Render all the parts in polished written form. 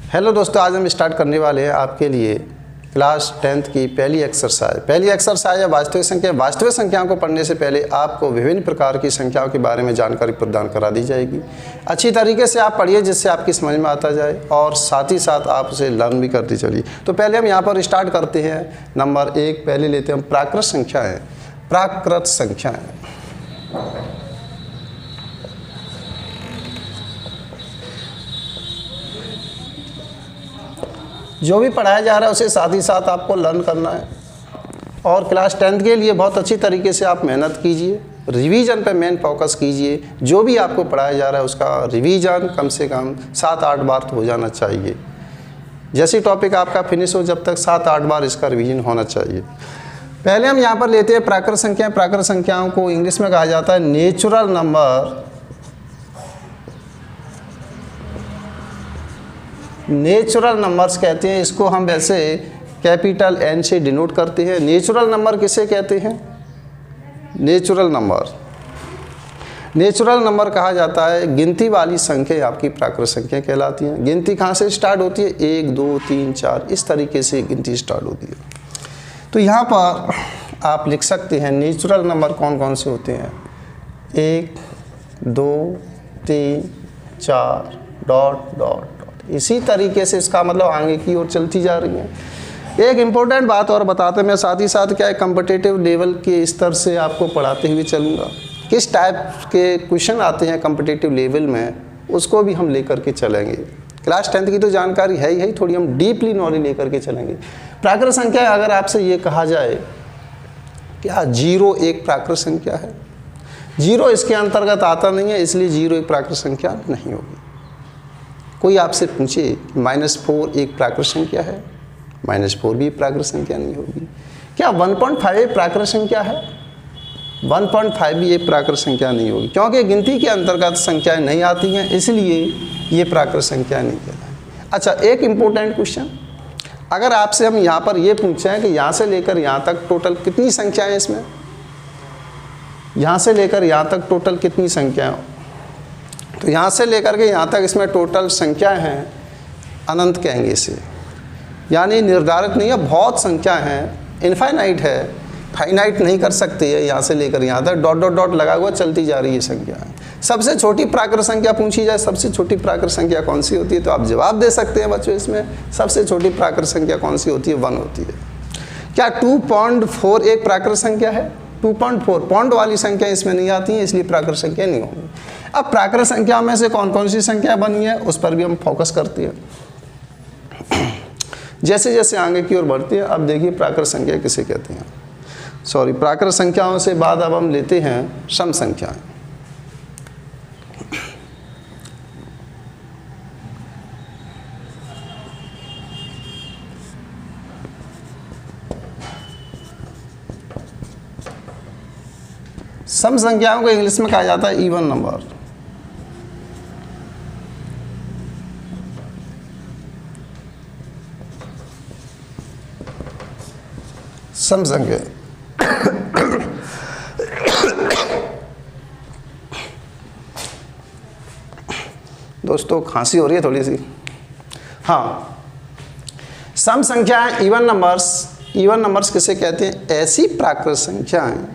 Hello दोस्तों, आज हम स्टार्ट करने वाले हैं आपके लिए क्लास 10th की पहली एक्सरसाइज है वास्तविक संख्या। वास्तविक संख्याओं को पढ़ने से पहले आपको विभिन्न प्रकार की संख्याओं के बारे में जानकारी प्रदान करा दी जाएगी। अच्छी तरीके से आप पढ़िए जिससे आपकी समझ में आता जाए और साथ ही साथ आप उसे लर्न भी करते चलिए। तो पहले हम यहाँ पर स्टार्ट करते हैं। नंबर 1 पहले लेते हैं हम प्राकृत संख्याएँ। प्राकृत संख्याएँ जो भी पढ़ाया जा रहा है उसे साथ ही साथ आपको लर्न करना है और क्लास 10th के लिए बहुत अच्छी तरीके से आप मेहनत कीजिए। रिवीजन पे मेन फोकस कीजिए। जो भी आपको पढ़ाया जा रहा है उसका रिवीजन कम से कम 7-8 बार तो हो जाना चाहिए। जैसे टॉपिक आपका फिनिश हो जब तक 7-8 बार इसका रिवीजन होना चाहिए। पहले हम यहाँ पर लेते हैं प्राकृत संख्याएँ। प्राकृत संख्याओं को इंग्लिश में कहा जाता है नेचुरल नंबर। नेचुरल नंबर्स कहते हैं इसको, हम वैसे कैपिटल N से डिनोट करते हैं। नेचुरल नंबर किसे कहते हैं? नेचुरल नंबर कहा जाता है गिनती वाली संख्या आपकी प्राकृत संख्या कहलाती हैं। गिनती कहाँ से स्टार्ट होती है? 1 2 3 4 इस तरीके से गिनती स्टार्ट होती है। तो यहाँ पर आप लिख सकते हैं नेचुरल नंबर कौन कौन से होते हैं। 1 2 3 4 डॉट डॉट। इसी तरीके से इसका मतलब आगे की ओर चलती जा रही है। एक इम्पोर्टेंट बात और बताते मैं साथ ही साथ क्या है, कॉम्पिटिटिव लेवल के स्तर से आपको पढ़ाते हुए चलूँगा। किस टाइप के क्वेश्चन आते हैं कॉम्पिटिटिव लेवल में उसको भी हम लेकर के चलेंगे। क्लास 10th की तो जानकारी है ही, थोड़ी हम डीपली नॉलेज लेकर के चलेंगे। प्राकृत संख्या अगर आपसे ये कहा जाए क्या 0 एक प्राकृत संख्या है? 0 इसके अंतर्गत आता नहीं है, इसलिए 0 एक प्राकृत संख्या नहीं होगी। कोई आपसे पूछे -4 एक प्राकृत संख्या है? -4 भी प्राकृत संख्या नहीं होगी। क्या 1.5 एक प्राकृत संख्या है? 1.5 भी एक प्राकृत संख्या नहीं होगी, क्योंकि गिनती के अंतर्गत संख्याएं नहीं आती हैं, इसलिए ये प्राकृत संख्या नहीं कहलाती। अच्छा, एक इम्पोर्टेंट क्वेश्चन, अगर आपसे हम यहाँ पर ये पूछें कि यहाँ से लेकर यहाँ तक टोटल कितनी संख्याएँ इसमें, यहाँ से लेकर यहाँ तक टोटल कितनी संख्याएँ, तो यहाँ से लेकर के यहाँ तक इसमें टोटल संख्याएं हैं अनंत कहेंगे इसे, यानी निर्धारित नहीं है, बहुत संख्या हैं, इनफाइनाइट है, फाइनाइट नहीं कर सकते है। यहाँ से लेकर यहाँ तक डॉट डॉट डॉट लगा हुआ चलती जा रही है संख्या। सबसे छोटी प्राकृत संख्या पूछी जाए, सबसे छोटी प्राकृत संख्या कौन सी होती है, तो आप जवाब दे सकते हैं बच्चों। इसमें सबसे छोटी प्राकृत संख्या कौन सी होती है? 1 होती है। क्या 2.4 एक प्राकृत संख्या है? 2.4 पॉइंट वाली संख्या इसमें नहीं आती है, इसलिए प्राकृत संख्या नहीं होगी। अब प्राकृत संख्या में से कौन कौन सी संख्या बनी है उस पर भी हम फोकस करते हैं। जैसे जैसे आगे की ओर बढ़ती है, अब देखिए प्राकृत संख्या किसे कहते हैं। प्राकृत संख्याओं से बाद अब हम लेते हैं सम संख्याएं। सम संख्याओं को इंग्लिश में कहा जाता है इवन नंबर। सम संख्या दोस्तों खांसी हो रही है थोड़ी सी। हाँ, सम संख्याएं इवन नंबर्स किसे कहते हैं? ऐसी प्राकृत संख्याएं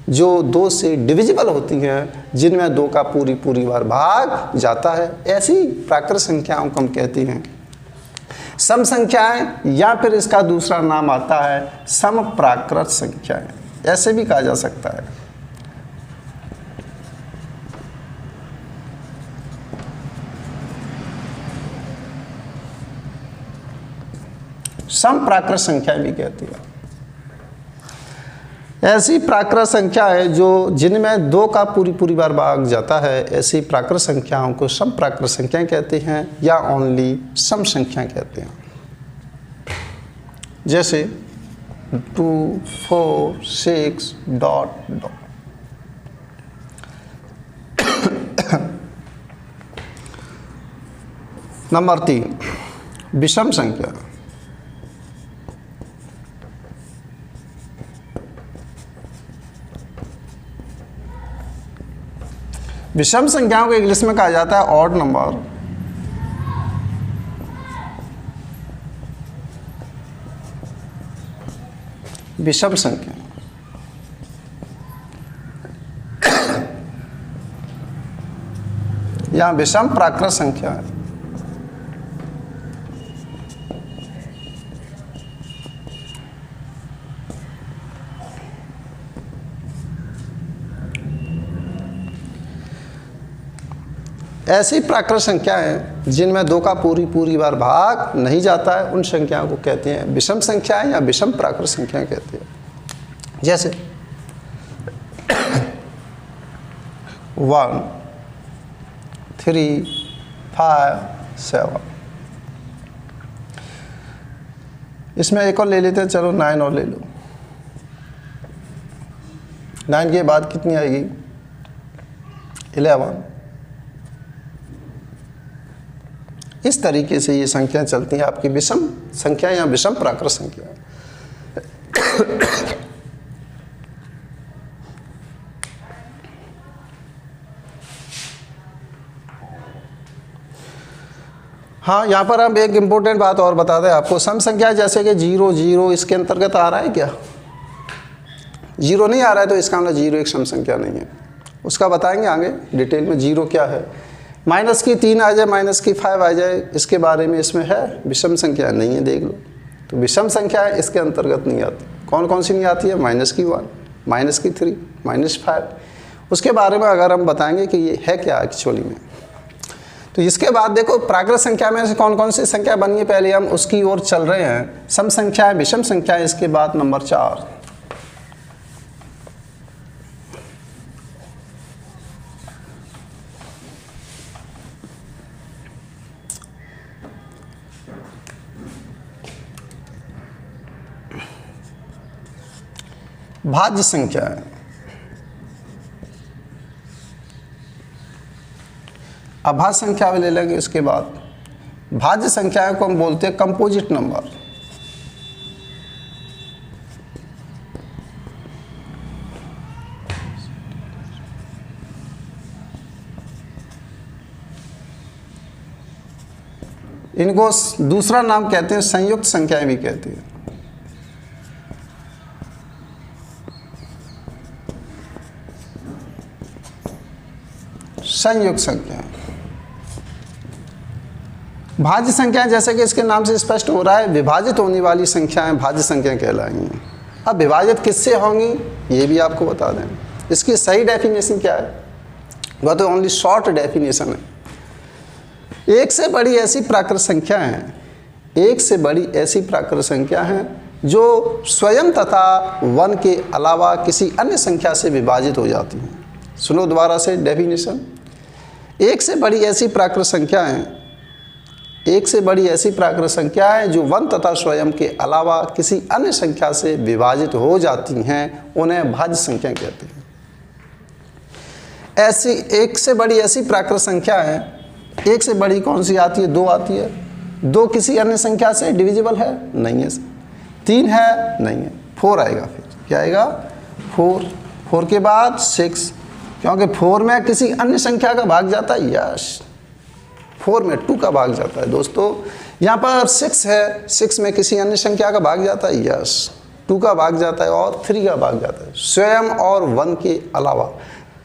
जो 2 से डिविजिबल होती हैं, जिनमें 2 का पूरी बार भाग जाता है, ऐसी प्राकृत संख्याओं को हम कहते हैं सम संख्याएं, या फिर इसका दूसरा नाम आता है सम प्राकृत संख्याएं, ऐसे भी कहा जा सकता है। सम प्राकृत संख्याएं भी कहती है ऐसी प्राकृत संख्या है जो जिनमें 2 का पूरी बार भाग जाता है, ऐसी प्राकृत संख्याओं को सम प्राकृत संख्याएं कहते हैं या ओनली सम संख्या कहते हैं। जैसे 2 4 6 डॉट डॉट। नंबर 3 विषम संख्या। विषम संख्याओं को इंग्लिश में कहा जाता है ऑड नंबर। विषम संख्या। यहाँ विषम प्राकृत संख्या है। ऐसी प्राकृत संख्याएं जिनमें 2 का पूरी बार भाग नहीं जाता है, उन संख्याओं को कहते हैं विषम संख्याएं या विषम प्राकृत संख्याएं कहते हैं। जैसे 1 3 5 7। इसमें एक और ले लेते हैं, चलो 9 और ले लो। 9 के बाद कितनी आएगी? 11। इस तरीके से ये संख्या चलती हैं आपकी विषम संख्या या विषम प्राकृत संख्या। हाँ, यहाँ पर हम एक इम्पोर्टेंट बात और बता दें आपको। सम संख्या जैसे कि 0 0 इसके अंतर्गत आ रहा है क्या? 0 नहीं आ रहा है तो इसका मतलब 0 एक सम संख्या नहीं है। उसका बताएंगे आगे डिटेल में 0 क्या है। माइनस की 3 आ जाए, माइनस की 5 आ जाए, इसके बारे में इसमें है विषम संख्या नहीं है, देख लो। तो विषम संख्या है इसके अंतर्गत नहीं आती। कौन कौन सी नहीं आती है? माइनस की 1, माइनस की 3, -5। उसके बारे में अगर हम बताएंगे कि ये है क्या एक्चुअली में। तो इसके बाद देखो प्राकृत संख्या में से कौन कौन सी संख्या बनी है, पहले हम उसकी ओर चल रहे हैं। सम संख्या है, विषम संख्या है, इसके बाद नंबर 4 भाज्य संख्या है। अभाज्य संख्या भी ले लेंगे। इसके बाद भाज्य संख्याओं को हम बोलते हैं कंपोजिट नंबर। इनको दूसरा नाम कहते हैं संयुक्त संख्याएं भी कहते हैं। संयुक्त संख्या। भाज्य संख्या जैसे कि इसके नाम से स्पष्ट हो रहा है, विभाजित होने वाली संख्याएं भाज्य संख्या कहलाएंगी। अब विभाजित किससे होंगी ये भी आपको बता दें। इसकी सही डेफिनेशन क्या है? वह तो ओनली शॉर्ट डेफिनेशन है। एक से बड़ी ऐसी प्राकृत संख्या है, एक से बड़ी ऐसी प्राकृत संख्या है जो स्वयं तथा 1 के अलावा किसी अन्य संख्या से विभाजित हो जाती है। सुनो दोबारा से डेफिनेशन। एक से बड़ी ऐसी प्राकृत संख्या है, एक से बड़ी ऐसी प्राकृत संख्या है जो 1 तथा स्वयं के अलावा किसी अन्य संख्या से विभाजित हो जाती हैं, उन्हें भाज्य संख्या कहते हैं। ऐसी एक से बड़ी ऐसी प्राकृत संख्या है, एक से बड़ी कौन सी आती है? 2 आती है। 2 किसी अन्य संख्या से डिविजिबल है? नहीं है। 3 है? नहीं है। 4 आएगा। फिर क्या आएगा? 4। 4 के बाद 6, क्योंकि 4 में किसी अन्य संख्या का भाग जाता है। यस, 4 में 2 का भाग जाता है। दोस्तों यहाँ पर 6 है, 6 में किसी अन्य संख्या का भाग जाता है। यस, 2 का भाग जाता है और 3 का भाग जाता है। स्वयं और 1 के अलावा,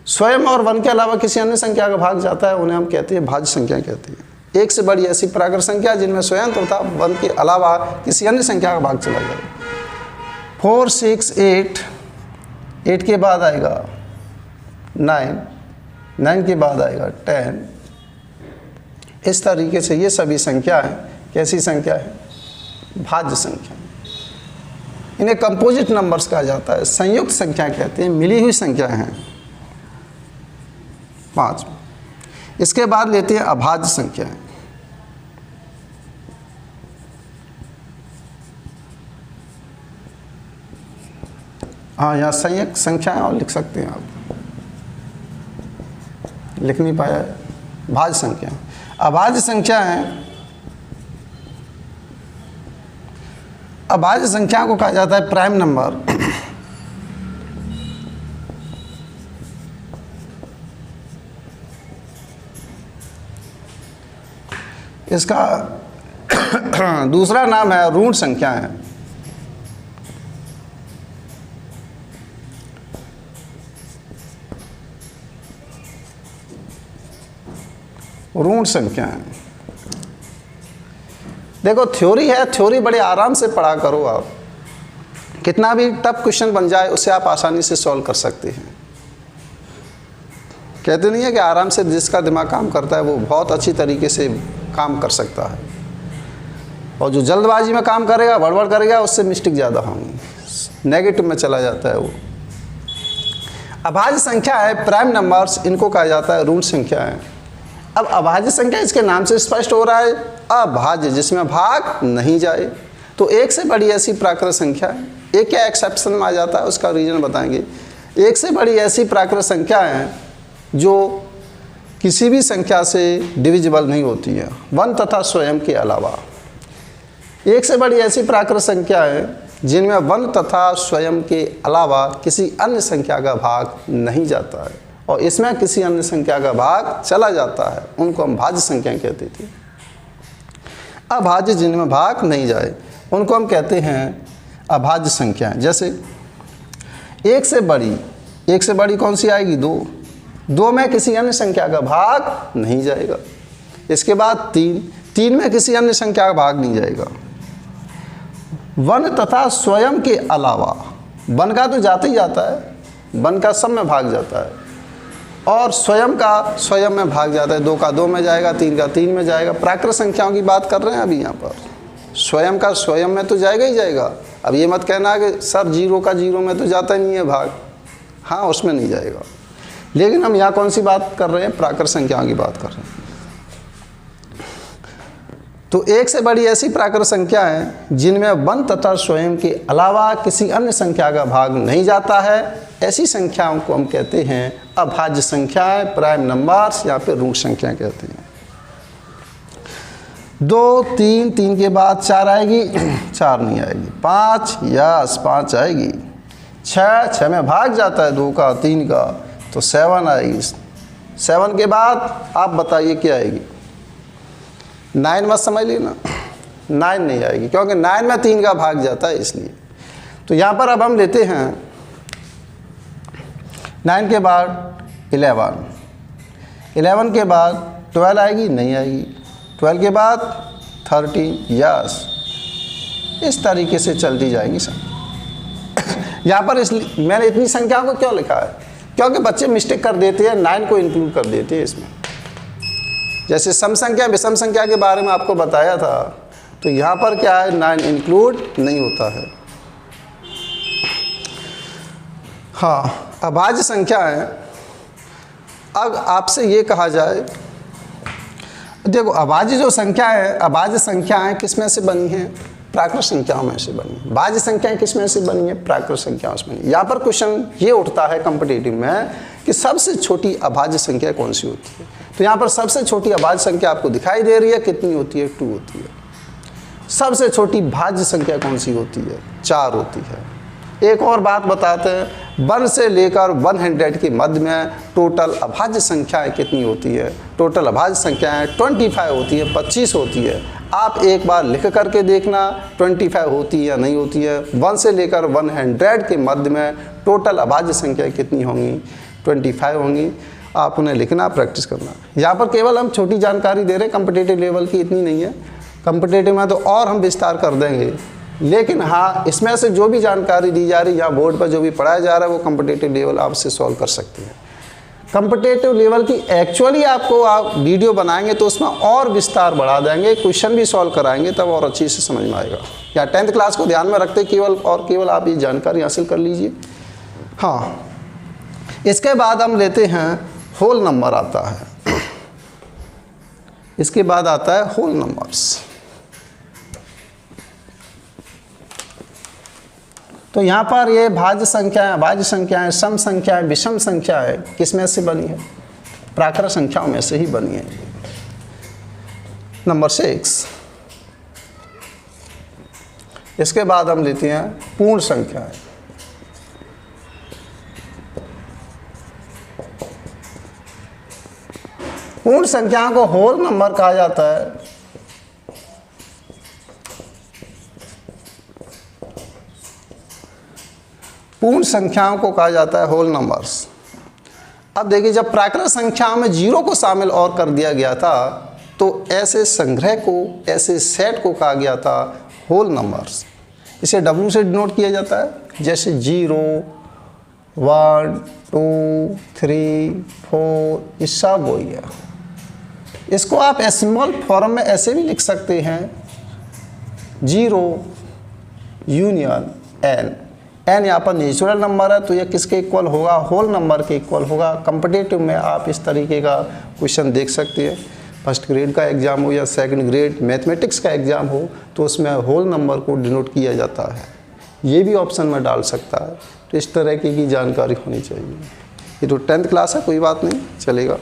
स्वयं और 1 के अलावा किसी अन्य संख्या का भाग जाता है, उन्हें हम कहते हैं भाज्य संख्या कहते हैं। एक से बड़ी ऐसी प्राकृत संख्या जिनमें स्वयं तथा 1 के अलावा किसी अन्य संख्या का भाग चला जाए। 4 6 8, 8 के बाद आएगा 9, 9 के बाद आएगा 10। इस तरीके से ये सभी संख्या है कैसी संख्या है? भाज्य संख्या। इन्हें कंपोजिट नंबर्स कहा जाता है, संयुक्त संख्या कहते हैं, मिली हुई संख्या हैं। 5। इसके बाद लेते हैं अभाज्य संख्या। हाँ, यहाँ संयुक्त संख्याएं और लिख सकते हैं आप, लिख नहीं पाया। भाज्य संख्या। अभाज्य संख्या है, अभाज्य संख्या को कहा जाता है प्राइम नंबर। इसका दूसरा नाम है ऋण संख्या है। ऋण संख्याएं। देखो थ्योरी है, थ्योरी बड़े आराम से पढ़ा करो आप, कितना भी टफ क्वेश्चन बन जाए उसे आप आसानी से सॉल्व कर सकते हैं। कहते नहीं है कि आराम से जिसका दिमाग काम करता है वो बहुत अच्छी तरीके से काम कर सकता है, और जो जल्दबाजी में काम करेगा, बड़बड़ करेगा, उससे मिस्टेक ज़्यादा होंगी, नेगेटिव में चला जाता है वो। अभाज्य संख्या है, प्राइम नंबर्स, इनको कहा जाता है ऋण संख्या है। अब अभाज्य संख्या इसके नाम से स्पष्ट हो रहा है, अभाज्य जिसमें भाग नहीं जाए। तो एक से बड़ी ऐसी प्राकृत संख्या है, एक क्या एक्सेप्शन में आ जाता है उसका रीजन बताएंगे। एक से बड़ी ऐसी प्राकृत संख्या है जो किसी भी संख्या से डिविजिबल नहीं होती है, वन तथा स्वयं के अलावा। एक से बड़ी ऐसी प्राकृत संख्या है जिनमें वन तथा स्वयं के अलावा किसी अन्य संख्या का भाग नहीं जाता है, और इसमें किसी अन्य संख्या का भाग चला जाता है, उनको हम भाज्य संख्या कहते थे। अभाज्य जिनमें भाग नहीं जाए उनको हम कहते हैं अभाज्य संख्याएं। जैसे एक से बड़ी कौन सी आएगी? दो में किसी अन्य संख्या का भाग नहीं जाएगा। इसके बाद तीन में किसी अन्य संख्या का भाग नहीं जाएगा। वन तथा स्वयं के अलावा, वन का तो जाता ही जाता है, वन का सब में भाग जाता है, और स्वयं का स्वयं में भाग जाता है, 2 का 2 में जाएगा, 3 का 3 में जाएगा। प्राकृत संख्याओं की बात कर रहे हैं अभी यहाँ पर, स्वयं का स्वयं में तो जाएगा ही जाएगा। अब ये मत कहना कि सर 0 का 0 में तो जाता ही नहीं है भाग, हाँ उसमें नहीं जाएगा। लेकिन हम यहाँ कौन सी बात कर रहे हैं? प्राकृत संख्याओं की बात कर रहे हैं। तो एक से बड़ी ऐसी प्राकृत संख्या है जिनमें वन तथा स्वयं के अलावा किसी अन्य संख्या का भाग नहीं जाता है, ऐसी संख्याओं को हम कहते हैं अभाज्य संख्याएं, प्राइम नंबर्स, या फिर ऋण संख्या कहते हैं। 2, 3 के बाद 4 आएगी, 4 नहीं आएगी। 5, यस 5 आएगी। 6 में भाग जाता है, 2 का 3 का, तो 7 आएगी। 7 के बाद आप बताइए क्या आएगी? 9 मत समझ लेना, 9 नहीं आएगी, क्योंकि 9 में 3 का भाग जाता है इसलिए। तो यहाँ पर अब हम लेते हैं 9 के बाद 11 के बाद 12 आएगी, नहीं आएगी। 12 के बाद 13, यस, इस तरीके से चलती जाएंगी सब। यहाँ पर इसलिए मैंने इतनी संख्याओं को क्यों लिखा है? क्योंकि बच्चे मिस्टेक कर देते हैं, 9 को इंक्लूड कर देते हैं इसमें। जैसे सम संख्या विषम संख्या के बारे में आपको बताया था, तो यहाँ पर क्या है, 9 इंक्लूड नहीं होता है। हाँ, अभाज्य संख्या है। अब आपसे ये कहा जाए, देखो अभाज्य जो संख्या है, अभाज्य संख्याएं किस में से बनी हैं? प्राकृत संख्याओं में से बनी है। भाज्य संख्याएं किस में से बनी है? प्राकृत संख्याओं से बनी है। यहाँ पर क्वेश्चन ये उठता है कॉम्पिटिटिव में कि सबसे छोटी अभाज्य संख्या कौन सी होती है? तो यहाँ पर सबसे छोटी अभाज्य संख्या आपको दिखाई दे रही है, कितनी होती है? 2 होती है। सबसे छोटी भाज्य संख्या कौन सी होती है? 4 होती है। एक और बात बताते हैं, 1 से लेकर 100 के मध्य में टोटल अभाज्य संख्याएं कितनी होती है? टोटल अभाज्य संख्याएं 25 होती है, 25 होती है। आप एक बार लिख करके देखना 25 होती है या नहीं होती है। 1 से लेकर 100 के मध्य में टोटल अभाज्य संख्याएं कितनी होंगी? 25 होंगी। आप उन्हें लिखना, प्रैक्टिस करना। यहाँ पर केवल हम छोटी जानकारी दे रहे हैं, कॉम्पिटिटिव लेवल की इतनी नहीं है। कॉम्पिटिटिव में तो और हम विस्तार कर देंगे, लेकिन हाँ इसमें से जो भी जानकारी दी जा रही है या बोर्ड पर जो भी पढ़ाया जा रहा है वो कॉम्पिटिटिव लेवल आपसे सॉल्व कर सकते हैं। कॉम्पिटिटिव लेवल की एक्चुअली आपको आप वीडियो बनाएंगे तो उसमें और विस्तार बढ़ा देंगे, क्वेश्चन भी सॉल्व कराएंगे, तब और अच्छी से समझ में आएगा। या 10th क्लास को ध्यान में रखते केवल आप ये जानकारी हासिल कर लीजिए। हाँ, इसके बाद हम लेते हैं होल नंबर आता है। इसके बाद आता है होल नंबर्स। तो यहाँ पर ये भाज्य संख्याएं, अभाज्य संख्याएं, सम संख्याएं, विषम संख्याएं किस में से बनी है? प्राकृत संख्याओं में से ही बनी है। नंबर 6। इसके बाद हम लेते हैं पूर्ण संख्याएं। पूर्ण संख्याओं को होल नंबर कहा जाता है। पूर्ण संख्याओं को कहा जाता है होल नंबर्स। अब देखिए, जब प्राकृत संख्याओं में 0 को शामिल और कर दिया गया था तो ऐसे संग्रह को, ऐसे सेट को कहा गया था होल नंबर्स। इसे W से डिनोट किया जाता है, जैसे 0, 1, 2, 3, 4, ये सब हो गया। इसको आप स्मॉल फॉर्म में ऐसे भी लिख सकते हैं, 0 यूनियन n। n यहाँ पर नेचुरल नंबर है तो यह किसके इक्वल होगा? होल नंबर के इक्वल होगा। कॉम्पिटिटिव में आप इस तरीके का क्वेश्चन देख सकते हैं। फर्स्ट ग्रेड का एग्ज़ाम हो या सेकंड ग्रेड मैथमेटिक्स का एग्ज़ाम हो तो उसमें होल नंबर को डिनोट किया जाता है। ये भी ऑप्शन में डाल सकता है। तो इस तरह की जानकारी होनी चाहिए। ये तो 10th क्लास है, कोई बात नहीं, चलेगा।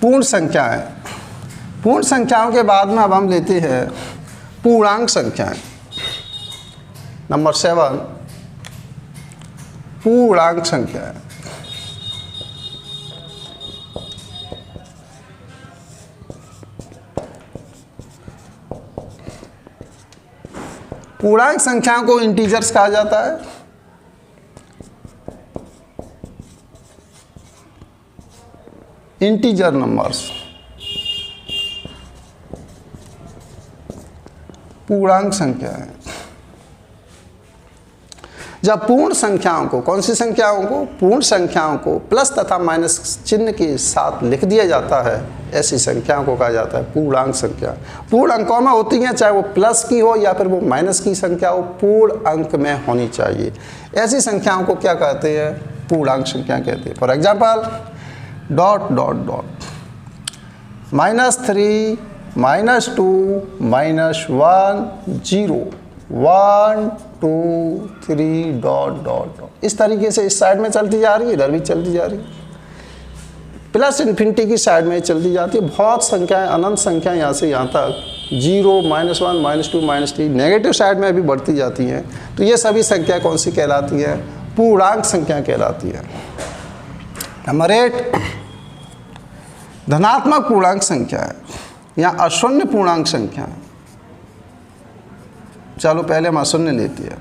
पूर्ण संख्याएं। पूर्ण संख्याओं के बाद में अब हम लेते हैं पूर्णांक संख्याएं। नंबर 7, पूर्णांक संख्याएं। पूर्णांक संख्याओं को इंटीजर्स कहा जाता है। इंटीजर नंबर्स, पूर्णांक संख्याएं। जब पूर्ण संख्याओं को, कौन सी संख्याओं को? पूर्ण संख्याओं को प्लस तथा माइनस चिन्ह के साथ लिख दिया जाता है, ऐसी संख्याओं को कहा जाता है पूर्णांक संख्या। पूर्ण अंकों में होती हैं, चाहे वो प्लस की हो या फिर वो माइनस की संख्या हो, पूर्ण अंक में होनी चाहिए। ऐसी संख्याओं को क्या कहते हैं? पूर्णांक संख्या कहते हैं। For example, dot dot dot, -3, -2, -1, 0, 1, 2, 3, dot dot dot. इस तरीके से इस साइड में चलती जा रही है, इधर भी चलती जा रही है। प्लस इन्फिनिटी की साइड में चलती जाती है। बहुत संख्याएं, अनंत संख्याएं यहाँ से यहाँ तक 0, -1, -2, -3 नेगेटिव साइड में भी बढ़ती जाती हैं। तो ये सभी संख्या कौन सी कहलाती है? पूर्णांक संख्या कहलाती है। नंबर 8, धनात्मक पूर्णांक संख्या है या अशून्य पूर्णांक संख्या है। चलो पहले हम अशून्य लेते हैं।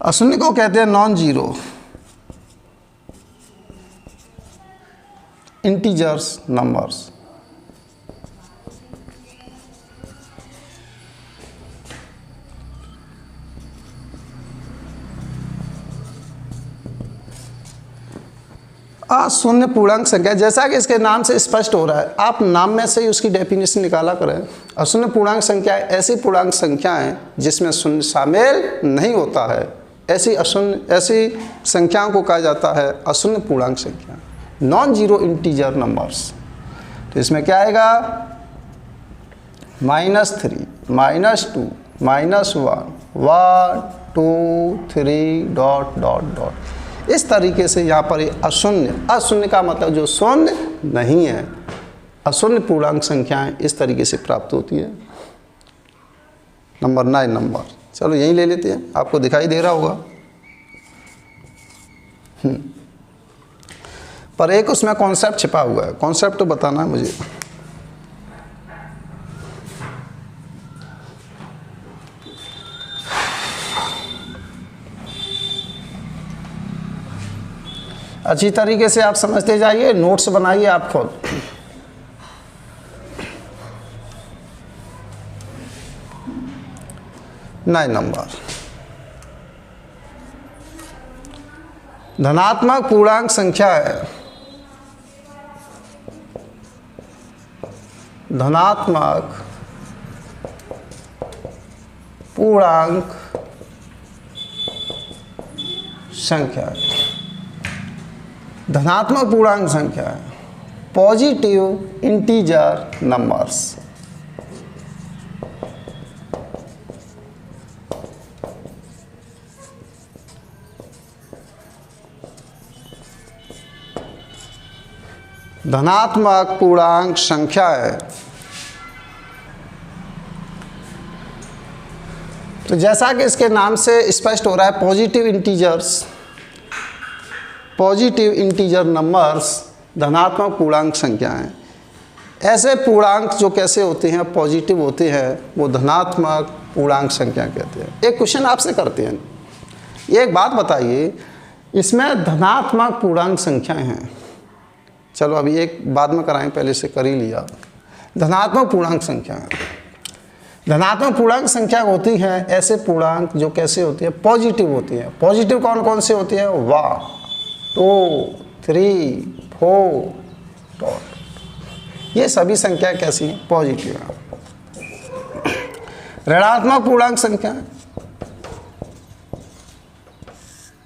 अशून्य को कहते हैं नॉन जीरो इंटीजर्स नंबर्स। अशून्य पूर्णांक संख्या, जैसा कि इसके नाम से स्पष्ट हो रहा है, आप नाम में से ही उसकी डेफिनेशन निकाला करें। अशून्य पूर्णांक संख्या ऐसी पूर्णांक संख्याएं जिसमें शून्य शामिल नहीं होता है, ऐसी संख्याओं को कहा जाता है अशून्य पूर्णांक संख्या, नॉन जीरो इंटीजर नंबर्स। तो इसमें क्या आएगा? -3, -2, -1, 1, 2, 3, डॉट डॉट डॉट। इस तरीके से यहाँ पर अशून्य, अशून्य का मतलब जो शून्य नहीं है, अशून्य पूर्णांक संख्याएं इस तरीके से प्राप्त होती है। नंबर 9 नंबर, चलो यहीं ले लेते हैं, आपको दिखाई दे रहा होगा। पर एक उसमें कॉन्सेप्ट छिपा हुआ है, कॉन्सेप्ट तो बताना है मुझे। अच्छी तरीके से आप समझते जाइए, नोट्स बनाइए आप खुद। नाइन नंबर, धनात्मक पूर्णांक संख्या है, धनात्मक पूर्णांक संख्या है, धनात्मक पूर्णांक संख्या है, पॉजिटिव इंटीजर नंबर्स। धनात्मक पूर्णांक संख्या है। तो जैसा कि इसके नाम से स्पष्ट हो रहा है, positive integers, positive integer numbers धनात्मक पूर्णांक संख्याएं। ऐसे पूर्णांक जो कैसे होते हैं, पॉजिटिव होते हैं, वो धनात्मक पूर्णांक संख्या कहते हैं। एक क्वेश्चन आपसे करते हैं, ये एक बात बताइए, इसमें धनात्मक पूर्णांक संख्याएं हैं, चलो अभी एक बाद में कराएं, पहले से कर ही लिया। धनात्मक पूर्णांक संख्या, धनात्मक पूर्णांक संख्या होती है ऐसे पूर्णांक जो कैसे होती है, पॉजिटिव होती है। पॉजिटिव कौन कौन से होती है, 1 2 3 4, ये सभी संख्या कैसी हैं, पॉजिटिव है। ऋणात्मक पूर्णांक संख्या,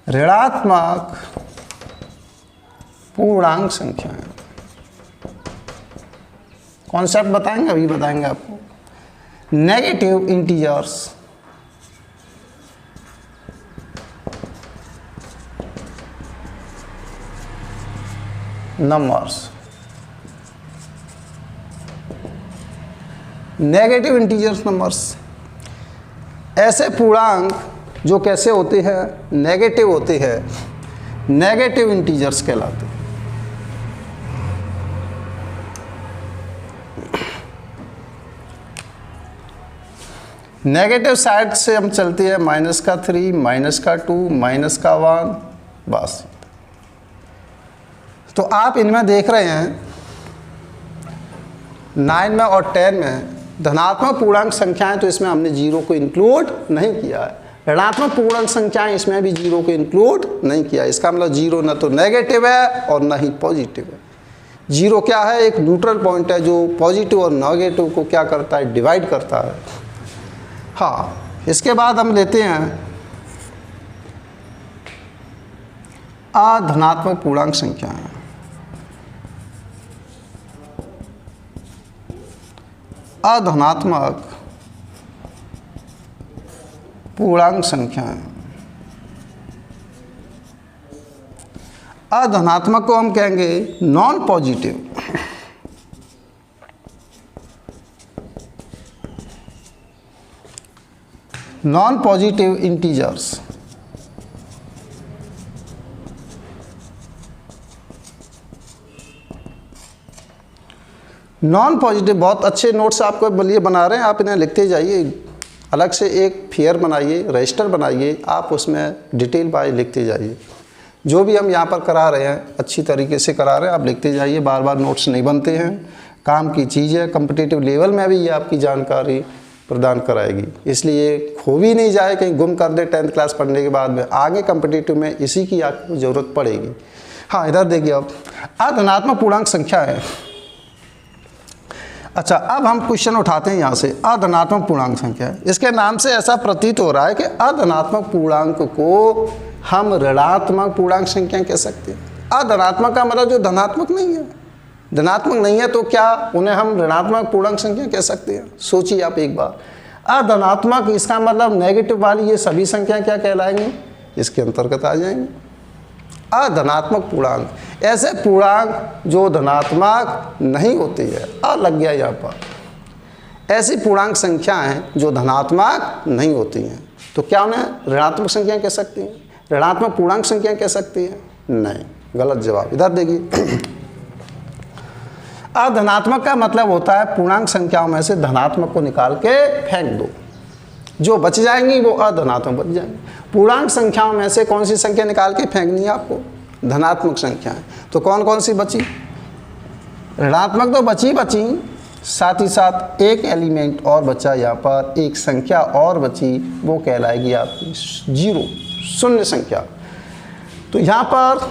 ऋणात्मक पूर्णांक संख्या है। कॉन्सेप्ट बताएंगे, अभी बताएंगे आपको। Negative integers, numbers, negative integers numbers, ऐसे पूर्णांक जो कैसे होते हैं, नेगेटिव होते हैं, नेगेटिव इंटीजर्स कहलाते हैं। नेगेटिव साइड से हम चलते हैं, -3, -2, -1, बस। तो आप इनमें देख रहे हैं 9 में और 10 में धनात्मक पूर्णांक संख्याएं, तो इसमें हमने 0 को इंक्लूड नहीं किया है। ऋणात्मक पूर्णांक संख्याएं, इसमें भी 0 को इंक्लूड नहीं किया। इसका मतलब 0 न तो नेगेटिव है और न ही पॉजिटिव है। 0 क्या है, एक न्यूट्रल पॉइंट है जो पॉजिटिव और नेगेटिव को क्या करता है, डिवाइड करता है। हाँ, इसके बाद हम लेते हैं अधनात्मक पूर्णांक संख्याएं। अधनात्मक पूर्णांक संख्याएं, अधनात्मक को हम कहेंगे non positive. Non positive integers, non positive, बहुत अच्छे नोट्स आपको लिए बना रहे हैं, आप इन्हें लिखते जाइए। अलग से एक फेयर बनाइए, रजिस्टर बनाइए, आप उसमें डिटेल वाइज लिखते जाइए। जो भी हम यहाँ पर करा रहे हैं अच्छी तरीके से करा रहे हैं, आप लिखते जाइए। बार बार नोट्स नहीं बनते हैं, काम की चीज़ है। कॉम्पिटिटिव लेवल में भी ये आपकी जानकारी प्रदान कराएगी, इसलिए खो भी नहीं जाए, कहीं गुम कर दे 10th क्लास पढ़ने के बाद में। आगे कॉम्पिटिटिव में इसी की आपको ज़रूरत पड़ेगी। हाँ, इधर देखिए आप, अधनात्मक पूर्णांक संख्या है। अच्छा, अब हम क्वेश्चन उठाते हैं यहाँ से, अधनात्मक पूर्णांक संख्या है। इसके नाम से ऐसा प्रतीत हो रहा है कि अधनात्मक पूर्णांक को हम ऋणात्मक पूर्णांक संख्या कह सकते हैं। अधनात्मक का मतलब जो धनात्मक नहीं है, धनात्मक नहीं है, तो क्या उन्हें हम ऋणात्मक पूर्णांक संख्या कह सकते हैं? सोचिए आप एक बार। अधनात्मक, इसका मतलब नेगेटिव वाली ये सभी संख्या क्या कहलाएंगी, इसके अंतर्गत आ जाएंगी। अधनात्मक पूर्णांक, ऐसे पूर्णांक जो धनात्मक नहीं होती है, लग गया यहाँ पर। ऐसी पूर्णांक संख्याएं जो धनात्मक नहीं होती हैं, तो क्या उन्हें ऋणात्मक संख्या कह सकती हैं? ऋणात्मक पूर्णांक संख्या कह सकती है? नहीं, गलत जवाब। इधर देखिए, अधनात्मक का मतलब होता है पूर्णांक संख्याओं में से धनात्मक को निकाल के फेंक दो, जो बच जाएंगी वो अधनात्मक बच जाएंगी। पूर्णांक संख्याओं में से कौन सी संख्या निकाल के फेंकनी है आपको? धनात्मक संख्याएं। तो कौन कौन सी बची? ऋणात्मक तो बची, साथ ही साथ एक एलिमेंट और बचा, यहाँ पर एक संख्या और बची, वो कहलाएगी आपकी 0, शून्य संख्या। तो यहाँ पर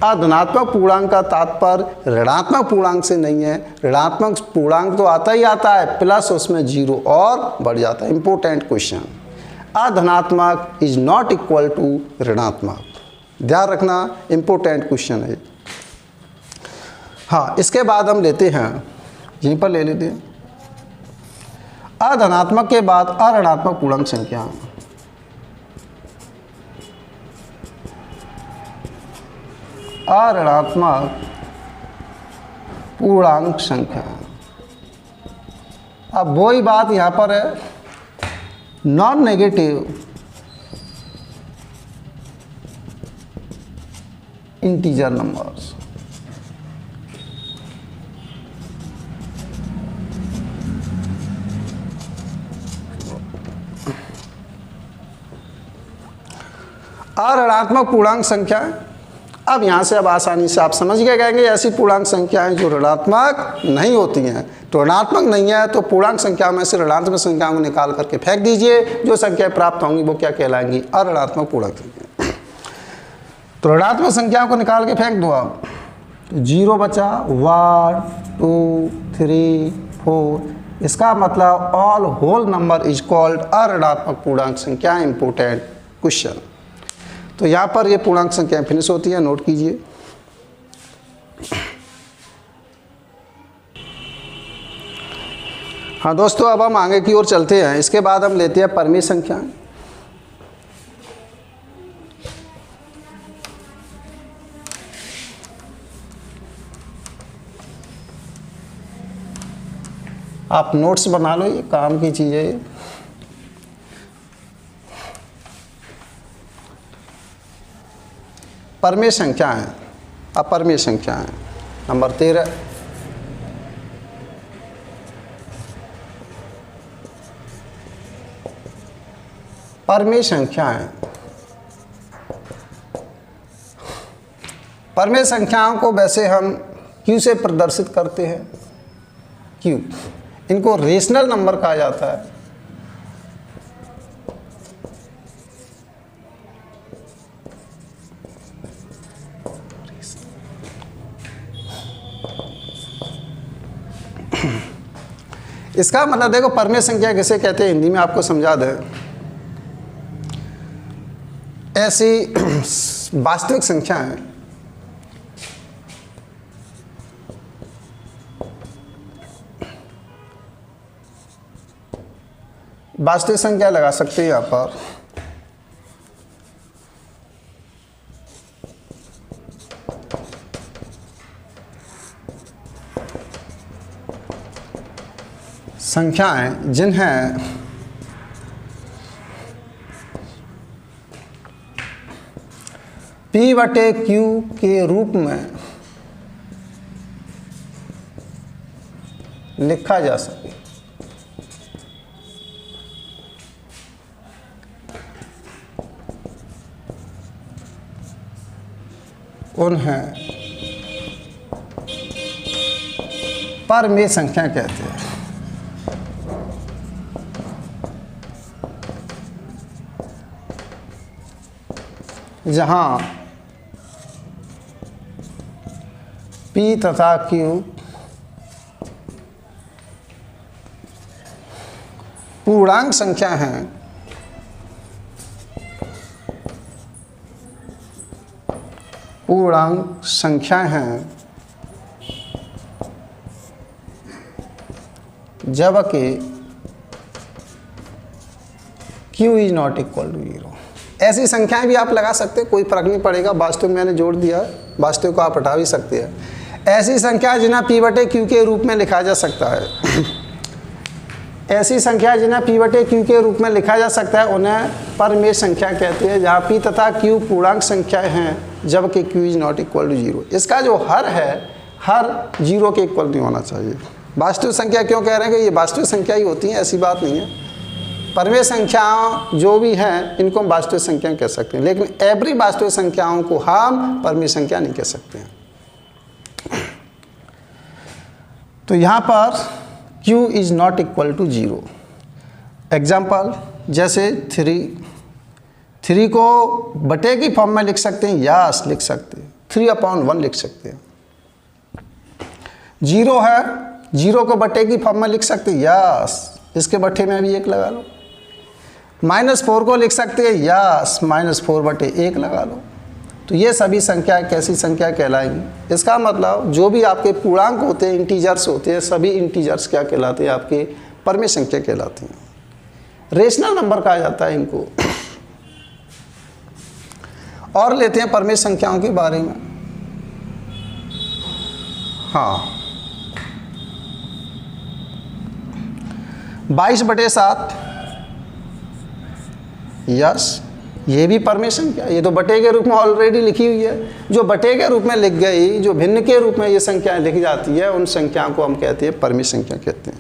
अधनात्मक पूर्णांक का तात्पर्य ऋणात्मक पूर्णांक से नहीं है। ऋणात्मक पूर्णांक तो आता ही आता है, प्लस उसमें 0 और बढ़ जाता है। इंपॉर्टेंट क्वेश्चन, अधनात्मक इज नॉट इक्वल टू ऋणात्मक, ध्यान रखना, इंपॉर्टेंट क्वेश्चन है। हाँ, इसके बाद हम लेते हैं, यहीं पर ले लेते हैं, अधनात्मक के बाद अऋणात्मक पूर्णांक संख्या। अऋणात्मक पूर्णांक संख्या, अब वही बात यहाँ पर है, नॉन नेगेटिव इंटीजर नंबर्स। अऋणात्मक पूर्णांक संख्या। अब यहाँ से अब आसानी से आप समझ गए कहेंगे ऐसी पूर्णांक संख्याएं जो ऋणात्मक नहीं होती हैं। तो ऋणात्मक नहीं है तो पूर्णांक संख्या में से ऋणात्मक संख्याओं को निकाल करके फेंक दीजिए, जो संख्याएं प्राप्त होंगी वो क्या कहलाएंगी, अऋणात्मक पूर्णांक संख्या। तो ऋणात्मक संख्याओं को निकाल के फेंक दो आप, 0 बचा, 1 2 3 4। इसका मतलब all whole number is called अऋणात्मक पूर्णांक संख्या। Important question. तो यहाँ पर ये पूर्णांक संख्याएं फिनिश होती हैं, नोट कीजिए। हाँ दोस्तों, अब हम आगे की ओर चलते हैं। इसके बाद हम लेते हैं परिमेय संख्याएं। आप नोट्स बना लो, ये काम की चीज़ें। परिमेय संख्याएं, अपरिमेय संख्याएं। नंबर 13, परिमेय संख्याएं। परिमेय संख्याओं को वैसे हम क्यू से प्रदर्शित करते हैं। क्यू, इनको रेशनल नंबर कहा जाता है। इसका मतलब देखो, परिमेय संख्या किसे कहते हैं हिंदी में आपको समझा दें। ऐसी वास्तविक संख्या है वास्तविक संख्या लगा सकते हैं यहाँ पर। संख्याएं जिन्हें P/Q के रूप में लिखा जा सके। उन्हें परिमेय संख्या कहते हैं। जहां P तथा Q पूर्णांक संख्या हैं, पूर्णांक संख्याएं हैं, जबकि Q is not equal to 0। ऐसी संख्याएं भी आप लगा सकते हैं, कोई फर्क नहीं पड़ेगा। वास्तव में मैंने जोड़ दिया, वास्तव को आप हटा भी सकते हैं। ऐसी संख्या जिन्हें P/Q के रूप में लिखा जा सकता है, ऐसी संख्या जिन्हें P/Q के रूप में लिखा जा सकता है उन्हें परिमेय संख्या कहते हैं। जहाँ P तथा Q पूर्णांक संख्याएं हैं, जबकि Q is not equal to 0। इसका जो हर है, हर 0 के इक्वल नहीं होना चाहिए। वास्तविक संख्या क्यों कह रहे हैं कि ये वास्तविक संख्या ही होती है, ऐसी बात नहीं है। परिमेय संख्याओं जो भी हैं इनको हम वास्तविक संख्या कह सकते हैं, लेकिन एवरी वास्तविक संख्याओं को हम परिमेय संख्या नहीं कह सकते हैं। तो यहाँ पर Q is not equal to 0। Example जैसे 3 को बटे की फॉर्म में लिख सकते हैं, यस लिख सकते हैं, 3/1 लिख सकते हैं। 0 है, 0 को बटे की फॉर्म में लिख सकते हैं, यस, इसके बट्टे में भी 1 लगा लो। -4 को लिख सकते हैं, यस, -4/1 लगा लो। तो ये सभी संख्या कैसी संख्या कहलाएंगी। इसका मतलब जो भी आपके पूर्णांक होते हैं, इंटीजर्स होते हैं, सभी इंटीजर्स क्या कहलाते हैं, आपके परिमेय संख्या कहलाती हैं। रेशनल नंबर कहा जाता है इनको। और लेते हैं परिमेय संख्याओं के बारे में। हाँ, 22/7, यस, ये भी परिमेय संख्या, ये तो बटे के रूप में ऑलरेडी लिखी हुई है। जो बटे के रूप में लिख गई, जो भिन्न के रूप में ये संख्याएं लिखी जाती है, उन संख्याओं को हम कहते हैं परिमेय संख्या कहते हैं।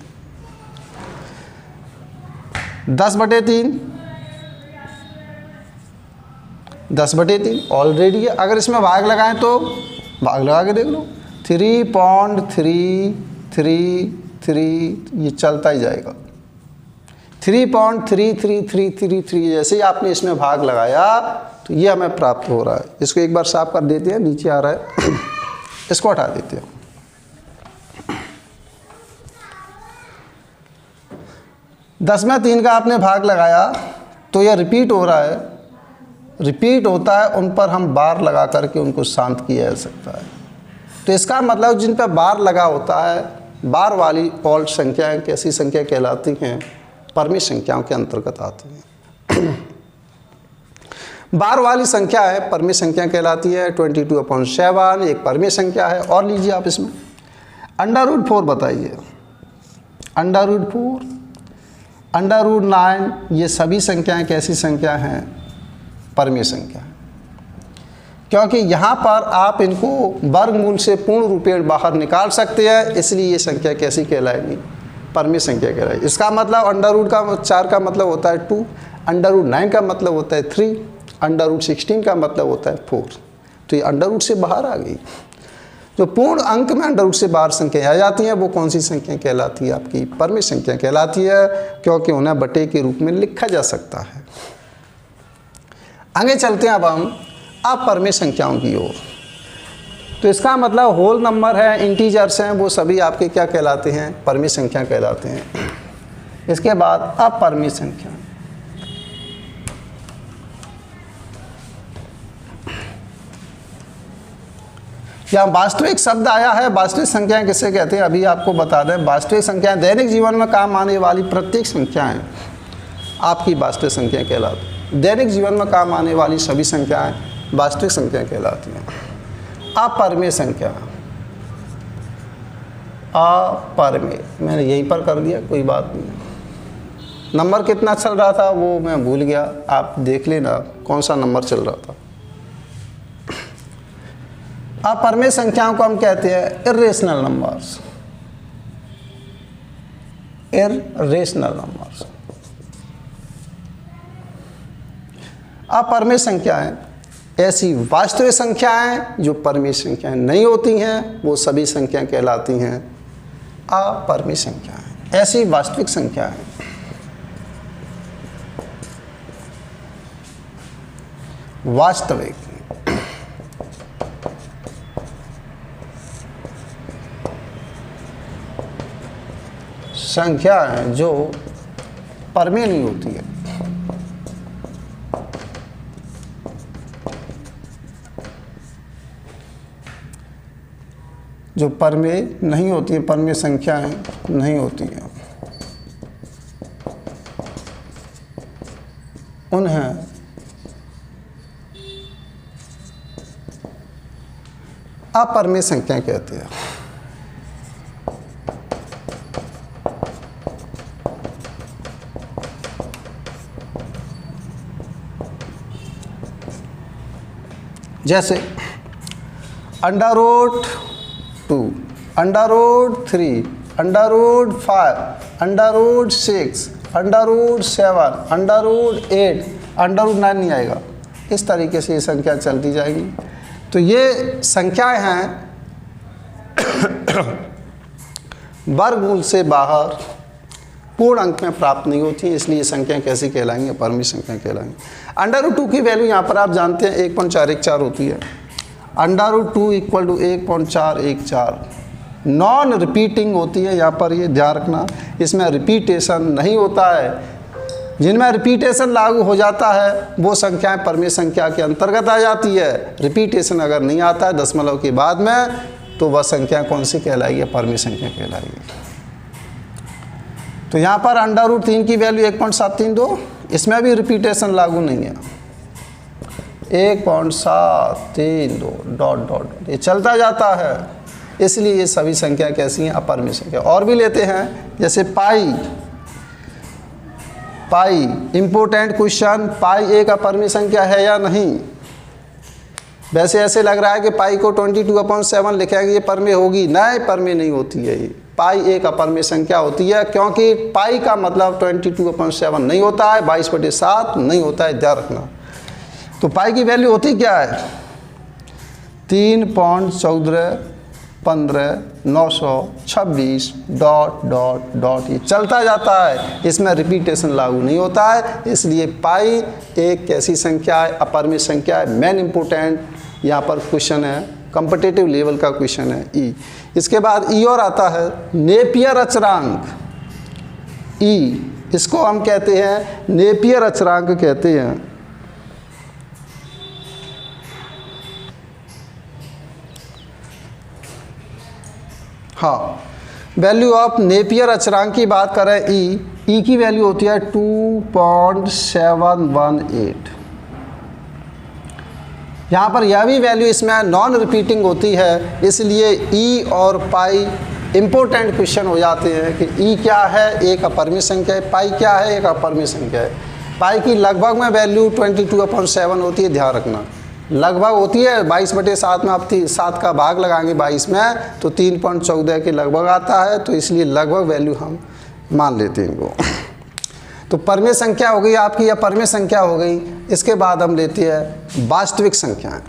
10/3, 10/3 ऑलरेडी है। अगर इसमें भाग लगाएं तो भाग लगा के देख लो, 3.333 ये चलता ही जाएगा। 3.33333 जैसे ही आपने इसमें भाग लगाया तो ये हमें प्राप्त हो रहा है। इसको एक बार साफ कर देते हैं, नीचे आ रहा है इसको हटा देते हैं। 10/3 का आपने भाग लगाया तो यह रिपीट हो रहा है, रिपीट होता है, उन पर हम बार लगा करके उनको शांत किया जा सकता है। तो इसका मतलब जिन पर बार लगा होता है, बार वाली ऑल्ट संख्याएं कैसी संख्या कहलाती हैं? परमी संख्याओं के अंतर्गत आती हैं। बार वाली संख्या है परमी संख्या कहलाती है। 22/7 एक परमी संख्या है। और लीजिए आप इसमें √4 बताइए, √4, √9 ये सभी संख्याएं कैसी संख्या हैं? परमी संख्या। क्योंकि यहाँ पर आप इनको वर्गमूल से पूर्ण रूपेण बाहर निकाल सकते हैं, इसलिए ये संख्या कैसी कहलाएगी? परमी संख्या कहलाएगी। इसका मतलब √4 का मतलब होता है 2, √9 का मतलब होता है 3, √16 का मतलब होता है 4। तो ये √ से बाहर आ गई। जो पूर्ण अंक में √ से बाहर संख्या आ जाती हैं वो कौन सी संख्या कहलाती है? आपकी परमी संख्या कहलाती है, क्योंकि उन्हें बटे के रूप में लिखा जा सकता है। आगे चलते हैं अब हम अपरमी संख्याओं की ओर। तो इसका मतलब होल नंबर है, इंटीजर्स हैं, वो सभी आपके क्या कहलाते हैं? परमी संख्या कहलाते हैं। इसके बाद अपरमी संख्या। यहाँ वास्तविक शब्द आया है। वास्तविक संख्याएं किसे कहते हैं अभी आपको बता दें। वास्तविक संख्याएं दैनिक जीवन में काम आने वाली प्रत्येक संख्याएं आपकी वास्तविक संख्या कहलाती हैं। दैनिक जीवन में काम आने वाली सभी संख्याएं वास्तविक संख्या कहलाती हैं। अपरमेय संख्या, अपरमेय मैंने यहीं पर कर दिया, कोई बात नहीं। नंबर कितना चल रहा था वो मैं भूल गया, आप देख लेना कौन सा नंबर चल रहा था। अपरमेय संख्याओं को हम कहते हैं इर्रेशनल नंबर्स, इर्रेशनल नंबर्स। अपरमेय संख्याएं ऐसी वास्तविक संख्याएं जो परमेय संख्याएं नहीं होती हैं, वो सभी संख्याएं कहलाती हैं अपरमेय संख्याएं। ऐसी वास्तविक संख्याएं वास्तविक संख्याएं जो परमेय नहीं होती है। जो परमेय नहीं होती है, परमेय संख्याएं नहीं होती हैं, उन्हें अपरमेय संख्या कहते हैं। जैसे √2, √3, √5, √6, √7, √8, √9 नहीं आएगा। इस तरीके से ये संख्या चलती जाएगी। तो ये संख्याएं हैं वर्गमूल से बाहर पूर्ण अंक में प्राप्त नहीं होती हैं, इसलिए ये संख्या कैसी कहलाएंगी? अपरमेय संख्या कहलाएंगी। √2 की वैल्यू यहाँ पर आप जानते हैं 1.414 होती है। √2 = 1.414 नॉन रिपीटिंग होती है। यहाँ पर ये ध्यान रखना, इसमें रिपीटेशन नहीं होता है। जिनमें रिपीटेशन लागू हो जाता है वो संख्याएं परमेय संख्या के अंतर्गत आ जाती है। रिपीटेशन अगर नहीं आता है दशमलव के बाद में, तो वह संख्या कौन सी कहलाएगी? परमेय संख्या कहलाएगी। तो यहाँ पर √3 की वैल्यू 1.732, इसमें भी रिपीटेशन लागू नहीं है। 1.732 ... ये चलता जाता है, इसलिए ये सभी संख्या कैसी हैं? अपरमेय संख्या। और भी लेते हैं, जैसे पाई। पाई इम्पोर्टेंट क्वेश्चन, पाई एक अपरमेय संख्या है या नहीं? वैसे ऐसे लग रहा है कि पाई को 22/7 लिखेंगे ये परमेय होगी, नहीं, परमेय नहीं होती है। ये पाई एक अपरमेय संख्या होती है, क्योंकि पाई का मतलब 22/7 नहीं होता है, 22/7 नहीं होता है, ध्यान रखना। तो पाई की वैल्यू होती क्या है 3.1415 डॉट डॉट डॉट, ये चलता जाता है, इसमें रिपीटेशन लागू नहीं होता है। इसलिए पाई एक कैसी संख्या है, अपरिमेय संख्या है। मेन इंपोर्टेंट यहाँ पर क्वेश्चन है, कॉम्पिटिटिव लेवल का क्वेश्चन है ई। इसके बाद ई और आता है नेपियर अचरांक ई, इसको हम कहते हैं नेपियर अचरांक कहते हैं। हाँ, वैल्यू ऑफ नेपियर अचरांक की बात करें ई की वैल्यू होती है 2.718। यहाँ पर यह भी वैल्यू इसमें नॉन रिपीटिंग होती है, इसलिए ई और पाई इम्पोर्टेंट क्वेश्चन हो जाते हैं कि ई क्या है, एक अपरिमेय संख्या है, पाई क्या है, एक अपरिमेय संख्या है। पाई की लगभग में वैल्यू 22/7 होती है, ध्यान रखना लगभग होती है। 22/7 में आप 7 का भाग लगाएंगे 22 में तो 3.14 के लगभग आता है, तो इसलिए लगभग वैल्यू हम मान लेते हैं इनको। तो परिमेय संख्या हो गई आपकी या परिमेय संख्या हो गई। इसके बाद हम लेते हैं वास्तविक संख्याएं।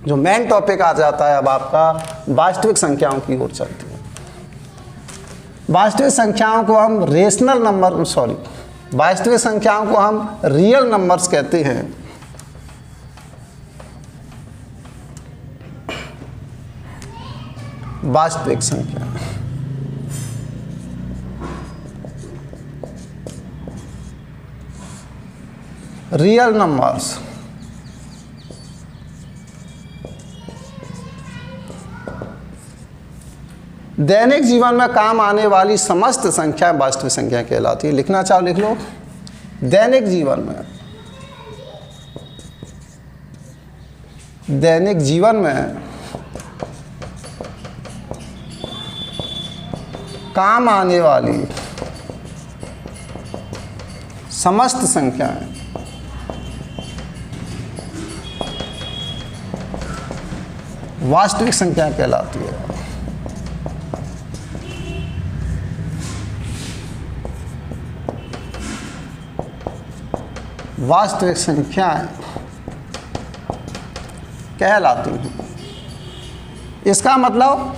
जो मेन टॉपिक आ जाता है अब आपका वास्तविक संख्याओं की ओर चलती है। वास्तविक संख्याओं को हम रेशनल नंबर वास्तविक संख्याओं को हम रियल नंबर्स कहते हैं। वास्तविक संख्या रियल नंबर्स दैनिक जीवन में काम आने वाली समस्त संख्याएं वास्तविक संख्या कहलाती है। लिखना चाहो लिख लो। दैनिक जीवन में काम आने वाली समस्त संख्याएं वास्तविक संख्या कहलाती है। वास्तविक संख्याएं कहलाती हैं। इसका मतलब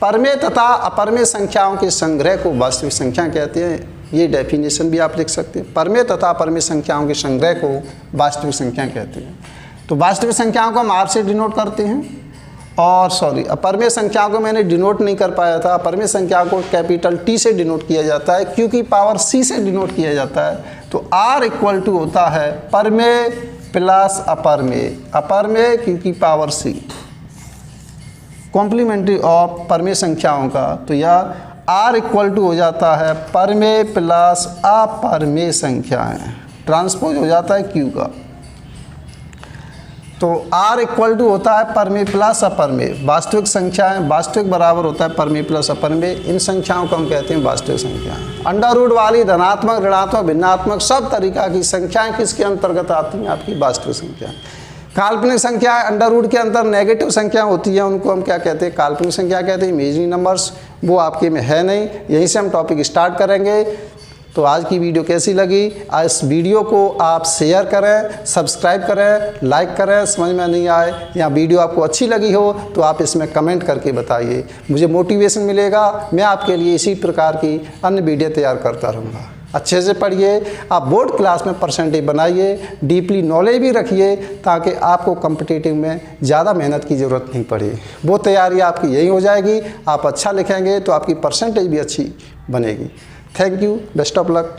परिमेय तथा अपरिमेय संख्याओं के संग्रह को वास्तविक संख्या कहते हैं। ये डेफिनेशन भी आप लिख सकते हैं। परिमेय तथा अपरिमेय संख्याओं के संग्रह को वास्तविक संख्या कहते हैं। तो वास्तविक संख्याओं को हम आर से डिनोट करते हैं, और अपरिमेय संख्याओं को मैंने डिनोट नहीं कर पाया था। अपरिमेय संख्याओं को कैपिटल टी से डिनोट किया जाता है, क्यू की पावर सी से डिनोट किया जाता है। तो आर इक्वल टू होता है परिमेय प्लस अपरिमेय क्यू की पावर सी, कॉम्प्लीमेंट्री ऑफ परिमेय संख्याओं का। तो यह आर इक्वल टू हो जाता है परिमेय प्लस अपरिमेय संख्याएं, ट्रांसपोज हो जाता है क्यू का। तो आर इक्वल टू होता है परिमेय प्लस अपरिमेय। वास्तविक संख्याएं, वास्तविक बराबर होता है परिमेय प्लस अपरिमेय। इन संख्याओं को हम कहते हैं वास्तविक संख्याएं। अंडर रूट वाली धनात्मक, ऋणात्मक, भिन्नात्मक सब तरीका की संख्याएं किसके अंतर्गत आती हैं? आपकी वास्तविक संख्या। काल्पनिक संख्या अंडर रूट के अंदर नेगेटिव संख्या होती है, उनको हम क्या कहते हैं? काल्पनिक संख्या कहते हैं। इमेजिनरी नंबर्स वो आपके में है नहीं। यहीं से हम टॉपिक स्टार्ट करेंगे। तो आज की वीडियो कैसी लगी? इस वीडियो को आप शेयर करें, सब्सक्राइब करें, लाइक करें। समझ में नहीं आए या वीडियो आपको अच्छी लगी हो तो आप इसमें कमेंट करके बताइए, मुझे मोटिवेशन मिलेगा। मैं आपके लिए इसी प्रकार की अन्य वीडियो तैयार करता रहूँगा। अच्छे से पढ़िए, आप बोर्ड क्लास में परसेंटेज बनाइए, डीपली नॉलेज भी रखिए, ताकि आपको कॉम्पिटिटिव में ज़्यादा मेहनत की ज़रूरत नहीं पड़े। वो तैयारी आपकी यही हो जाएगी। आप अच्छा लिखेंगे तो आपकी परसेंटेज भी अच्छी बनेगी। Thank you, best of luck.